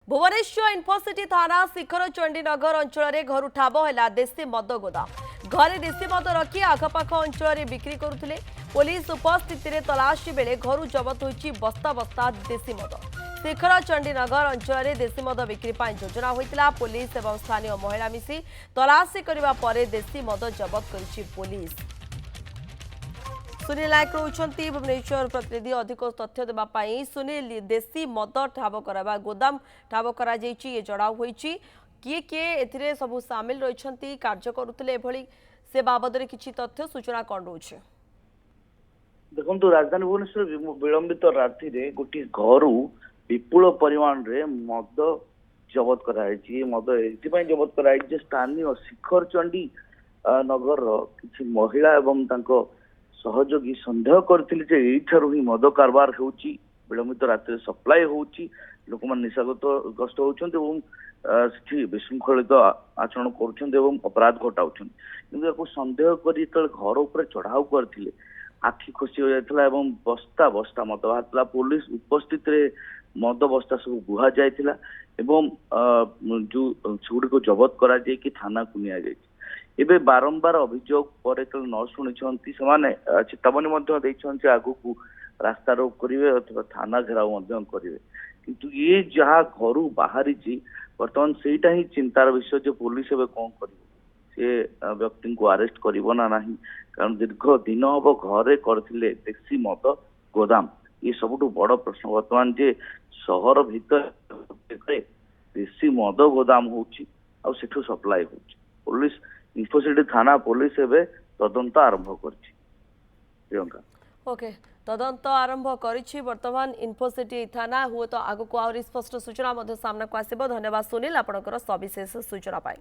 Bhubaneswar Infocity थाना शिखर चंडीनगर अंचल में घर ठाब है देशी मद गोदाम घरे देशी मद रखी आखपाख अंचल बिक्री करुले पुलिस उपस्थित तलाशी बेले घर जबत होती बस्ता बस्ता देशी मद शिखर चंडीनगर अंचल में देशी मद बिक्री योजना होता पुलिस और स्थानीय महिला मिसी तलाशी करने पर देशी मद जबत कर पुलिस। सुनील नायक रोचंती भुवनेश्वर प्रतिनिधि अधिक तथ्य देवाई। सुनील देशी मद ठाब करवा गोदाम ठाब कर जड़ा हुई किए किए ए सब सामिल रही कार्य करुले से बाबद किसी तथ्य सूचना कौन रोचे? देखो राजधानी भुवनेश्वर विलंबित राति रे गोटे घर विपुल परिमाण रे मद जबत कराई मद ए जबत कराई स्थानीय शिखर चंडी नगर किसी महिला एवं तांको सहयोगी सन्देह करथिले ही मद कारबार होउची विलंबित राति सप्लाई होउची लोक मान निशागत ग्रस्त होउछन्ते विशृंखलित आचरण करुछन्ते अपराध घटाउछन्ते किंतु सन्देह करी घर उपर चढ़ाऊ करथिले आखि खुशी हो जाता एवं बस्ता बस्ता मद बाहर पुलिस उपस्थित रे मद बस्ता सब बुहा जाइथिला एवं जो सेगुड़ी को जबत करा जाय कि थाना को निया जाय एबे बारंबार अभियोग पर न शुणी से चेतावनी आगु को रास्ता रोक करेंगे अथवा थाना घेराव करेंगे किंतु ये जहाँ घर बाहरी बर्तमान सेटा ही चिंतार विषय जो पुलिस एवं कौन कर व्यक्ति को अरेस्ट कर कारण दीर्घ दिन हम घरे करथिले देशी मद गोदाम ये सबुठ बड़ प्रश्न बर्तमान जे सहर भीतर देशी मद गोदाम होची आ सेठू सप्लाई होची पुलिस इन्फोसिटी थाना पुलिस एवं तदंत आरंभ करछि। प्रियंका ओके तदंत आरंभ करिछि वर्तमान इन्फोसिटी थाना हुए तो आगु को आहुरी स्पष्ट सूचना सामना को आसिबो। धन्यवाद सुनील आपनकर सविशेष सूचना पाई।